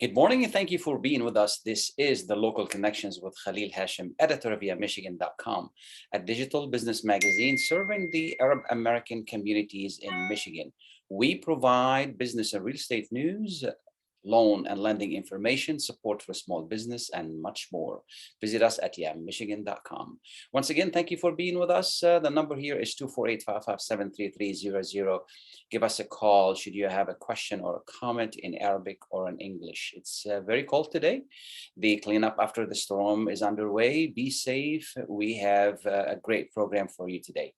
Good morning and thank you for being with us. This is the Local Connections with Khalil Hashim, editor of Michigan.com, a digital business magazine serving the Arab American communities in Michigan. We provide business and real estate news, loan and lending information, support for small business, and much more. Visit us at Michigan.com. Once again, thank you for being with us. The number here is 248-557-3300. Give us a call should you have a question or a comment in Arabic or in English. It's very cold today. The cleanup after the storm is underway. Be safe. We have a great program for you today.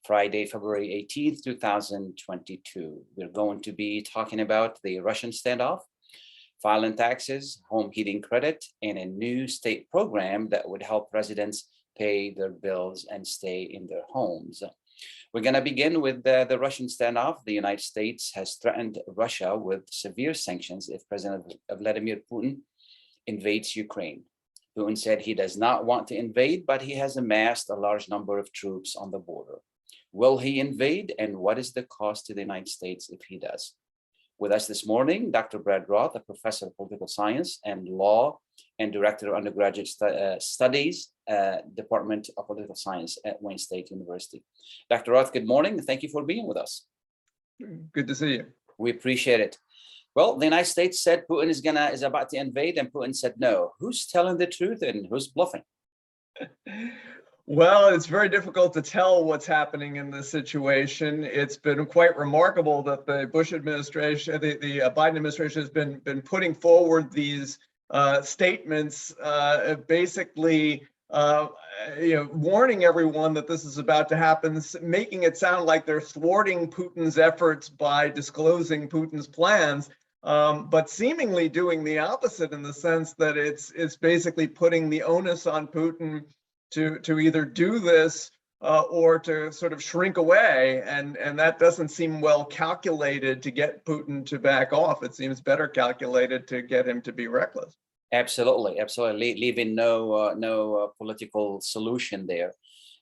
Friday, February 18th, 2022. We're going to be talking about the Russian standoff, filing taxes, home heating credit, and a new state program that would help residents pay their bills and stay in their homes. We're going to begin with the Russian standoff. The United States has threatened Russia with severe sanctions if President Vladimir Putin invades Ukraine. Putin said he does not want to invade, but he has amassed a large number of troops on the border. Will he invade, and what is the cost to the United States if he does? With us this morning, Dr. Brad Roth, a professor of political science and law and director of undergraduate studies, Department of Political Science at Wayne State University. Dr. Roth, good morning. Thank you for being with us. Good to see you. We appreciate it. Well, the United States said Putin is about to invade, and Putin said no. Who's telling the truth and who's bluffing? Well, it's very difficult to tell what's happening in this situation. It's been quite remarkable that the Bush administration, the Biden administration has been putting forward these statements, basically, warning everyone that this is about to happen, making it sound like they're thwarting Putin's efforts by disclosing Putin's plans, but seemingly doing the opposite in the sense that it's basically putting the onus on Putin to either do this or to sort of shrink away, and that doesn't seem well calculated to get Putin to back off. It seems better calculated to get him to be reckless. Absolutely, leaving no political solution there.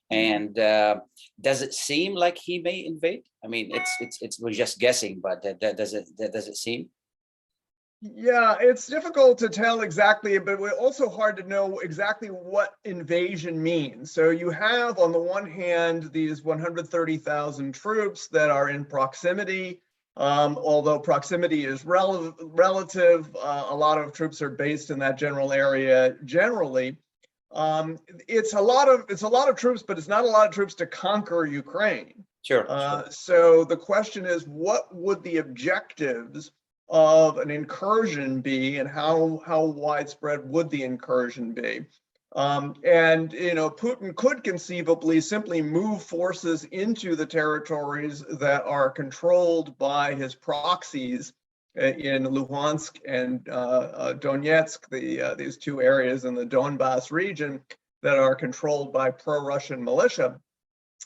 And does it seem like he may invade? I mean, we're just guessing, but does it seem? Yeah, it's difficult to tell exactly, but it's also hard to know exactly what invasion means. So you have, on the one hand, these 130,000 troops that are in proximity, although proximity is relative. A lot of troops are based in that general area generally. It's a lot of troops, but it's not a lot of troops to conquer Ukraine. Sure. So the question is, what would the objectives of an incursion be, and how widespread would the incursion be? Putin could conceivably simply move forces into the territories that are controlled by his proxies in Luhansk and Donetsk, these two areas in the Donbas region that are controlled by pro-Russian militia.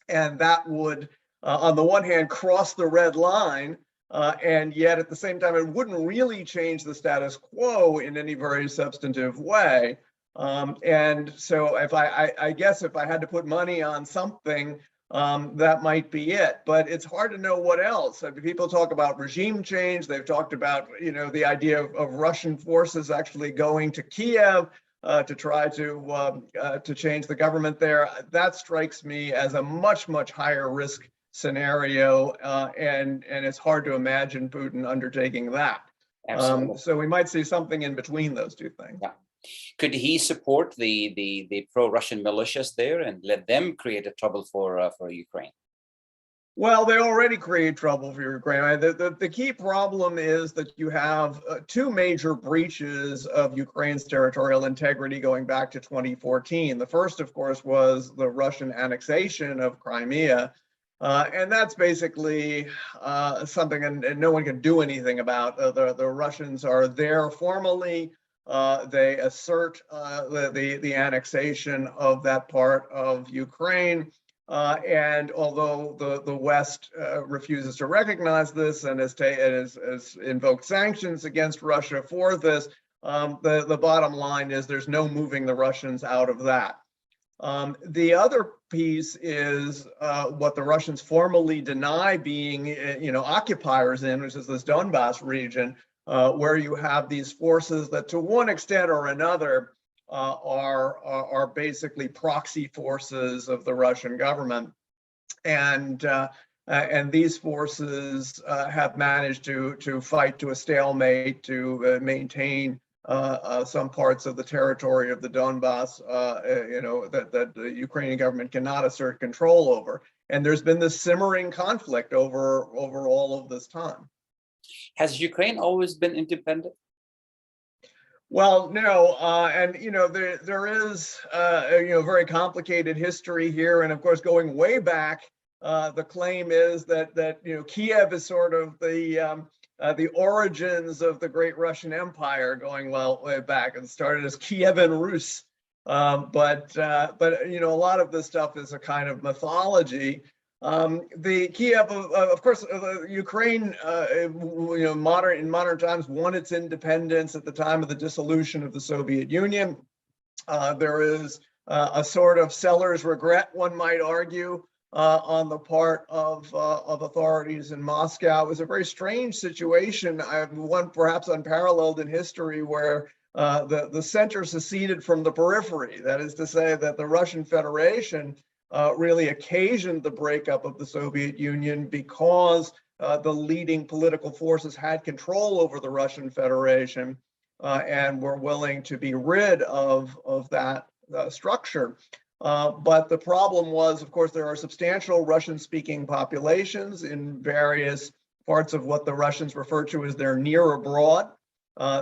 And that would, on the one hand, cross the red line, and yet at the same time, it wouldn't really change the status quo in any very substantive way. And so I guess if I had to put money on something, that might be it. But it's hard to know what else. I mean, people talk about regime change. They've talked about, the idea of Russian forces actually going to Kiev to try to change the government there. That strikes me as a much higher risk scenario, and it's hard to imagine Putin undertaking that. So we might see something in between those two things. Yeah. Could he support the pro-Russian militias there and let them create a trouble for Ukraine? Well, they already create trouble for Ukraine. The key problem is that you have two major breaches of Ukraine's territorial integrity going back to 2014. The first, of course, was the Russian annexation of Crimea. And that's basically something and no one can do anything about. The Russians are there formally. They assert the annexation of that part of Ukraine. And although the West refuses to recognize this and has invoked sanctions against Russia for this, the bottom line is there's no moving the Russians out of that. The other piece is what the Russians formally deny being, occupiers in, which is this Donbas region, where you have these forces that to one extent or another are basically proxy forces of the Russian government. And these forces have managed to fight to a stalemate, to maintain some parts of the territory of the Donbass, that the Ukrainian government cannot assert control over. And there's been this simmering conflict over all of this time. Has Ukraine always been independent? Well, no, and there is very complicated history here, and of course, going way back, the claim is that Kiev is sort of the origins of the great Russian Empire, going way back. It started as Kievan Rus, but a lot of this stuff is a kind of mythology. The Kiev, of course, Ukraine, in modern times, won its independence at the time of the dissolution of the Soviet Union. There is a sort of seller's regret, one might argue, on the part of authorities in Moscow. It was a very strange situation, one perhaps unparalleled in history, where the center seceded from the periphery. That is to say that the Russian Federation really occasioned the breakup of the Soviet Union because the leading political forces had control over the Russian Federation and were willing to be rid of that structure. But the problem was, of course, there are substantial Russian-speaking populations in various parts of what the Russians refer to as their near abroad.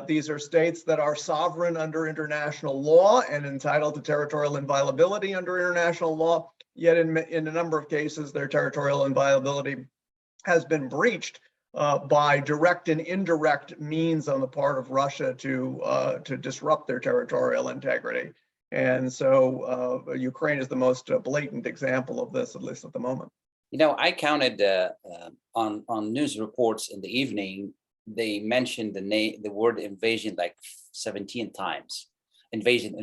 These are states that are sovereign under international law and entitled to territorial inviolability under international law, yet in a number of cases, their territorial inviolability has been breached by direct and indirect means on the part of Russia to disrupt their territorial integrity. And so Ukraine is the most blatant example of this, at least at the moment. I counted on news reports in the evening, they mentioned the word invasion like 17 times. Invasion.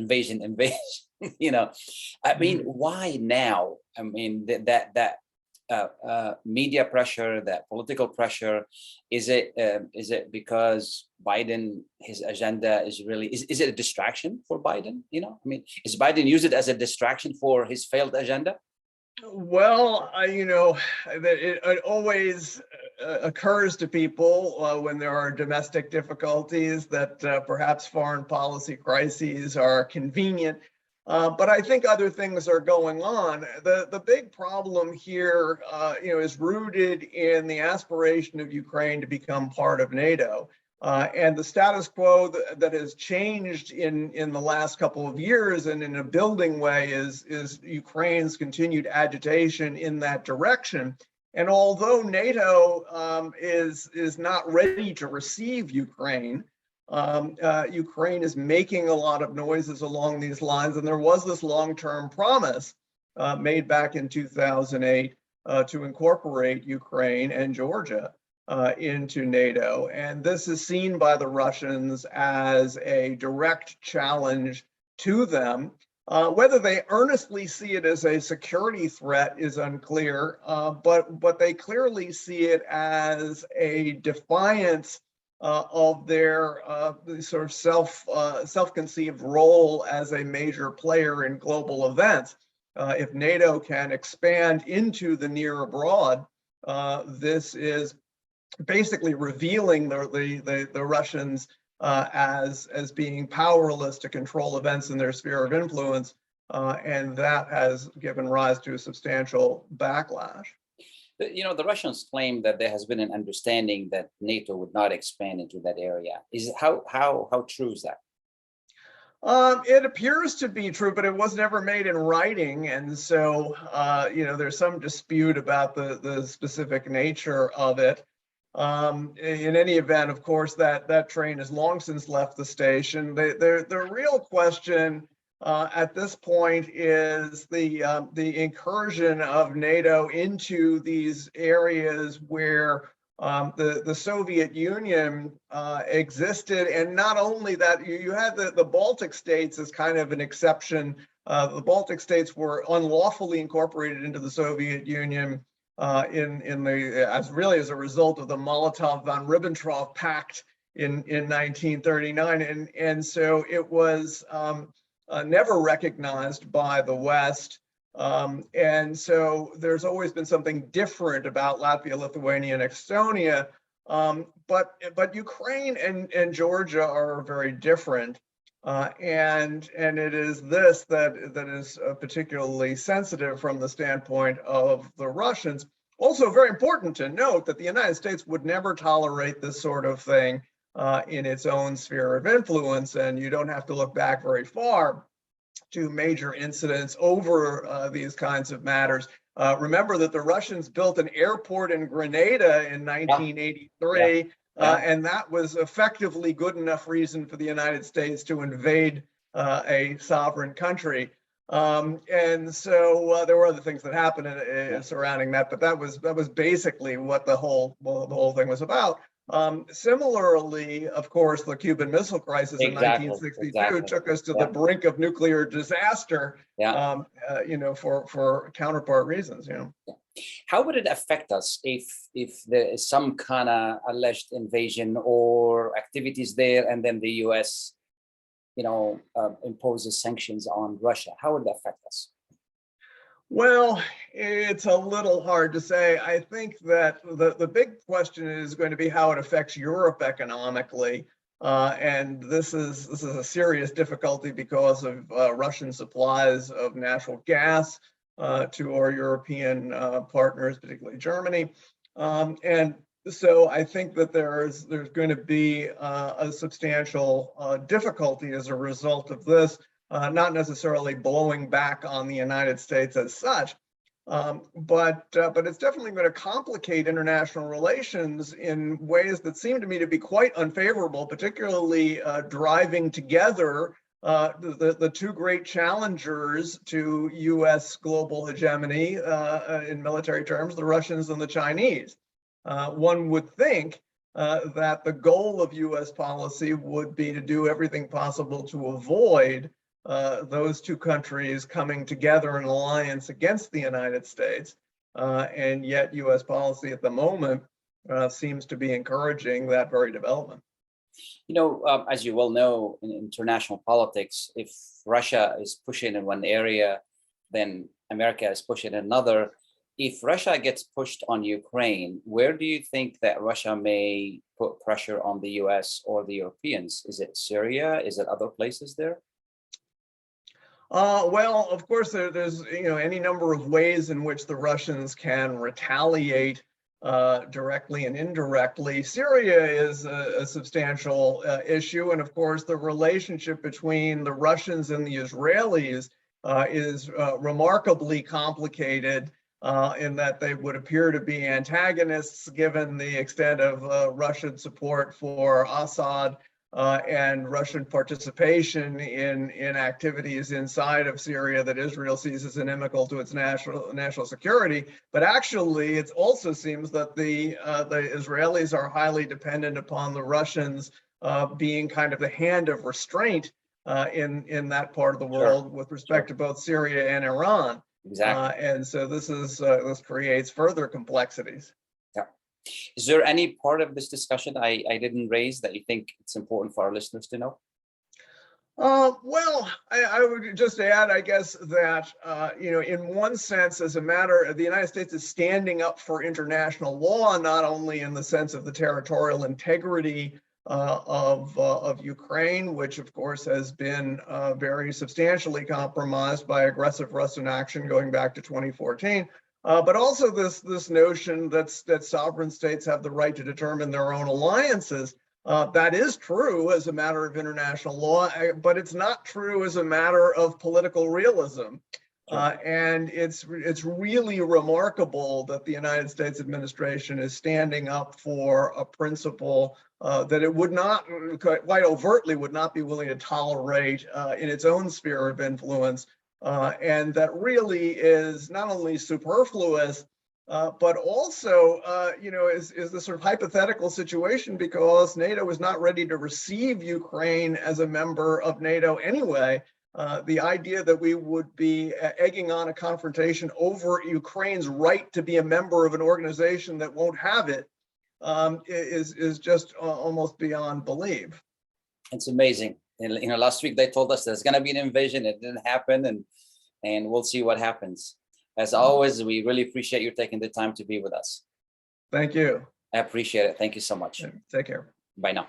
I mean, why now? I mean, that media pressure, that political pressure, is it because Biden, his agenda is really, is it a distraction for Biden? I mean, is Biden use it as a distraction for his failed agenda? Well, it always occurs to people when there are domestic difficulties that perhaps foreign policy crises are convenient. But I think other things are going on. The big problem here, is rooted in the aspiration of Ukraine to become part of NATO. And the status quo that has changed in the last couple of years and in a building way is Ukraine's continued agitation in that direction. And although NATO is not ready to receive Ukraine, Ukraine is making a lot of noises along these lines. And there was this long-term promise made back in 2008 to incorporate Ukraine and Georgia into NATO. And this is seen by the Russians as a direct challenge to them. Whether they earnestly see it as a security threat is unclear, but they clearly see it as a defiance of their sort of self-conceived role as a major player in global events. If NATO can expand into the near abroad, this is basically revealing the Russians as being powerless to control events in their sphere of influence, and that has given rise to a substantial backlash. The Russians claim that there has been an understanding that NATO would not expand into that area. How true is that? It appears to be true, but it was never made in writing, and so there's some dispute about the specific nature of it. In any event, of course, that train has long since left the station. The real question at this point is the incursion of NATO into these areas where the Soviet Union existed. And not only that, you had the Baltic states as kind of an exception. The Baltic states were unlawfully incorporated into the Soviet Union as a result of the Molotov-von Ribbentrop Pact in 1939, and so it was never recognized by the West. And so there's always been something different about Latvia, Lithuania, and Estonia. But Ukraine and Georgia are very different. And it is this that is particularly sensitive from the standpoint of the Russians. Also very important to note that the United States would never tolerate this sort of thing in its own sphere of influence, and you don't have to look back very far to major incidents over these kinds of matters. Remember that the Russians built an airport in Grenada in 1983, and that was effectively good enough reason for the United States to invade a sovereign country. And so there were other things that happened surrounding that, but that was basically what the whole thing was about. Similarly, of course, the Cuban Missile Crisis in 1962 took us to the brink of nuclear disaster. For counterpart reasons. How would it affect us if there is some kind of alleged invasion or activities there, and then the U.S. Imposes sanctions on Russia? How would it affect us? Well, it's a little hard to say. I think that the big question is going to be how it affects Europe economically. And this is a serious difficulty because of Russian supplies of natural gas to our European partners, particularly Germany. And so I think that there's going to be a substantial difficulty as a result of this. Not necessarily blowing back on the United States as such, but it's definitely going to complicate international relations in ways that seem to me to be quite unfavorable, particularly driving together the two great challengers to U.S. global hegemony in military terms, the Russians and the Chinese. One would think that the goal of U.S. policy would be to do everything possible to avoid those two countries coming together in alliance against the United States. And yet U.S. policy at the moment seems to be encouraging that very development. As you well know, in international politics, if Russia is pushing in one area, then America is pushing another. If Russia gets pushed on Ukraine, where do you think that Russia may put pressure on the U.S. or the Europeans? Is it Syria? Is it other places there? Well, of course, there's any number of ways in which the Russians can retaliate directly and indirectly. Syria is a substantial issue, and of course, the relationship between the Russians and the Israelis is remarkably complicated in that they would appear to be antagonists given the extent of Russian support for Assad. And Russian participation in activities inside of Syria that Israel sees as inimical to its national security. But actually, it also seems that the Israelis are highly dependent upon the Russians being kind of the hand of restraint in that part of the world with respect to both Syria and Iran. Exactly. And so this creates further complexities. Is there any part of this discussion I didn't raise that you think it's important for our listeners to know? Well, I would just add, I guess, that, in one sense, as a matter, the United States is standing up for international law, not only in the sense of the territorial integrity of Ukraine, which, of course, has been very substantially compromised by aggressive Russian action going back to 2014. But also this notion that sovereign states have the right to determine their own alliances. That is true as a matter of international law, but it's not true as a matter of political realism. And it's really remarkable that the United States administration is standing up for a principle that it would not, quite overtly, would not be willing to tolerate in its own sphere of influence. And that really is not only superfluous, but also, is this sort of hypothetical situation because NATO is not ready to receive Ukraine as a member of NATO anyway. The idea that we would be egging on a confrontation over Ukraine's right to be a member of an organization that won't have it is just almost beyond belief. It's amazing. And, last week they told us there's going to be an invasion. It didn't happen, and we'll see what happens. As always, we really appreciate you taking the time to be with us. Thank you. I appreciate it. Thank you so much. Take care. Bye now.